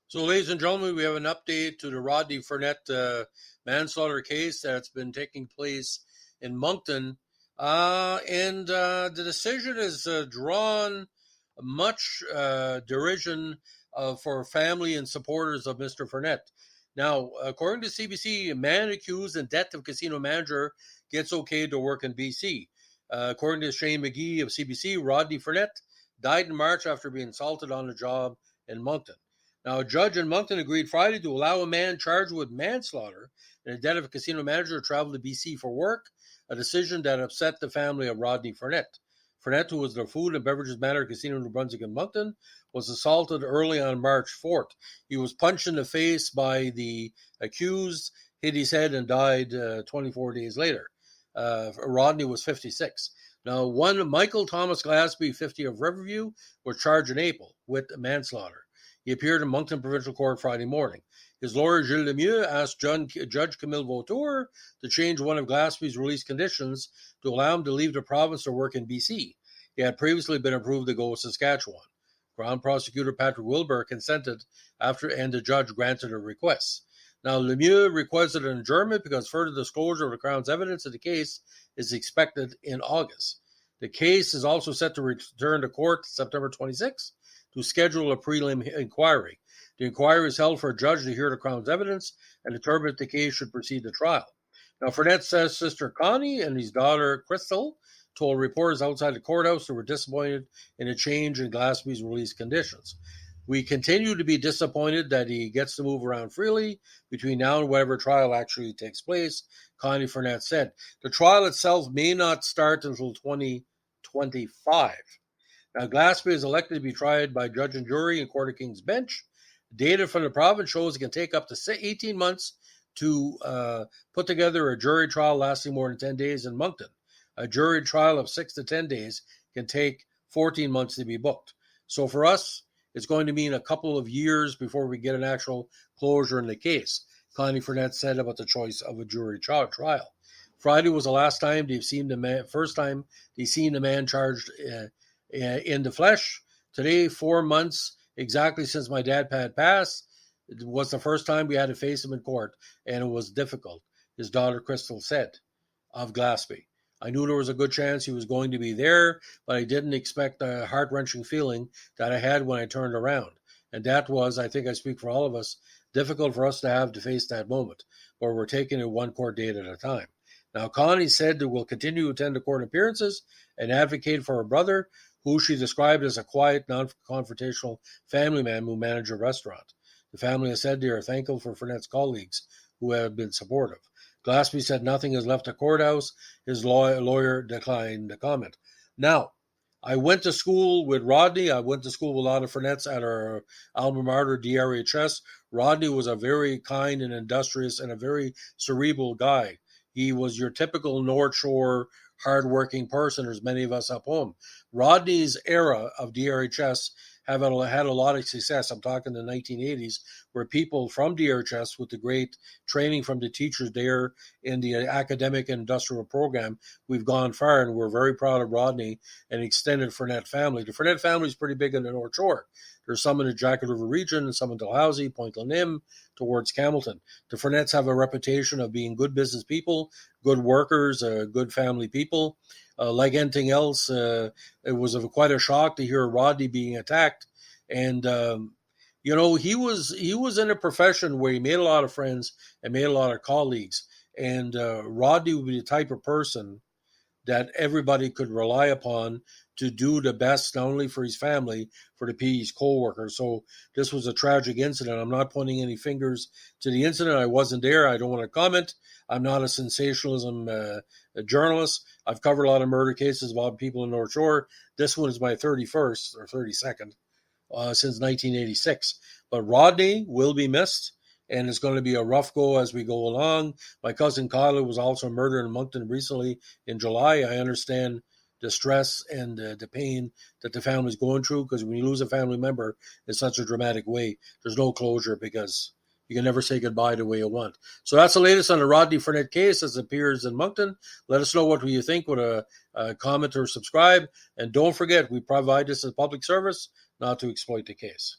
So, ladies and gentlemen, we have an update to the Rodney Frenette manslaughter case that's been taking place in Moncton. And the decision has drawn much derision for family and supporters of Mr. Frenette. Now, according to CBC, a man accused in death of casino manager gets okay to work in BC. According to Shane McGee of CBC, Rodney Frenette died in March after being assaulted on the job in Moncton. Now, a judge in Moncton agreed Friday to allow a man charged with manslaughter in the death of a casino manager to travel to BC for work, a decision that upset the family of Rodney Frenette. Frenette, who was the food and beverages manager at Casino New Brunswick in Moncton, was assaulted early on March 4th. He was punched in the face by the accused, hit his head, and died 24 days later. Rodney was 56. Now, one Michael Thomas Glaspy, 50 of Riverview, was charged in April with manslaughter. He appeared in Moncton Provincial Court Friday morning. His lawyer, Gilles Lemieux, asked Judge Camille Vautour to change one of Glaspy's release conditions to allow him to leave the province to work in BC. He had previously been approved to go to Saskatchewan. Crown Prosecutor Patrick Wilbur consented and the judge granted a request. Now, Lemieux requested an adjournment because further disclosure of the Crown's evidence in the case is expected in August. The case is also set to return to court September 26th. To schedule a prelim inquiry. The inquiry is held for a judge to hear the Crown's evidence and determine if the case should proceed to trial. Now, Frenette's sister Connie and his daughter Crystal told reporters outside the courthouse they were disappointed in a change in Glaspy's release conditions. We continue to be disappointed that he gets to move around freely between now and whatever trial actually takes place, Connie Frenette said. The trial itself may not start until 2025. Now, Glaspy is elected to be tried by judge and jury in Court of King's Bench. Data from the province shows it can take up to 18 months to put together a jury trial lasting more than 10 days in Moncton. A jury trial of 6 to 10 days can take 14 months to be booked. So for us, it's going to mean a couple of years before we get an actual closure in the case, Connie Frenette said about the choice of a jury trial. Friday was the last time first time they've seen the man charged in the flesh. Today, 4 months exactly since my dad had passed, it was the first time we had to face him in court, and it was difficult, his daughter Crystal said of Glaspy. I knew there was a good chance he was going to be there, but I didn't expect the heart-wrenching feeling that I had when I turned around. And that was, I think I speak for all of us, difficult for us to have to face that moment, but we're taking it one court date at a time. Now, Connie said that we'll continue to attend the court appearances and advocate for her brother, who she described as a quiet, non-confrontational family man who managed a restaurant. The family has said they are thankful for Frenette's colleagues who have been supportive. Glaspy said nothing has left the courthouse. His lawyer declined to comment. Now, I went to school with Rodney. I went to school with a lot of Frenettes at our alma mater, DRHS. Rodney was a very kind and industrious and a very cerebral guy. He was your typical North Shore hardworking person. There's many of us up home. Rodney's era of DRHS had a lot of success. I'm talking the 1980s, where people from DRHS, with the great training from the teachers there in the academic and industrial program, we've gone far, and we're very proud of Rodney and extended Frenette family. The Frenette family is pretty big in the North Shore. There's some in the Jacket River region, some in Dalhousie, Point Lenim, towards Campbellton. The Frenettes have a reputation of being good business people, good workers, good family people. Like anything else, it was quite a shock to hear Rodney being attacked. And, he was in a profession where he made a lot of friends and made a lot of colleagues. And Rodney would be the type of person that everybody could rely upon to do the best, not only for his family, for his co-workers. So this was a tragic incident. I'm not pointing any fingers to the incident. I wasn't there. I don't want to comment. I'm not a sensationalism journalist. I've covered a lot of murder cases about people in North Shore. This one is my 31st or 32nd since 1986. But Rodney will be missed, and it's going to be a rough go as we go along. My cousin Kyla was also murdered in Moncton recently in July. I understand the stress and the pain that the family's going through, because when you lose a family member in such a dramatic way, there's no closure because you can never say goodbye the way you want. So that's the latest on the Rodney Frenette case as it appears in Moncton. Let us know what you think with a comment or subscribe. And don't forget, we provide this as a public service, not to exploit the case.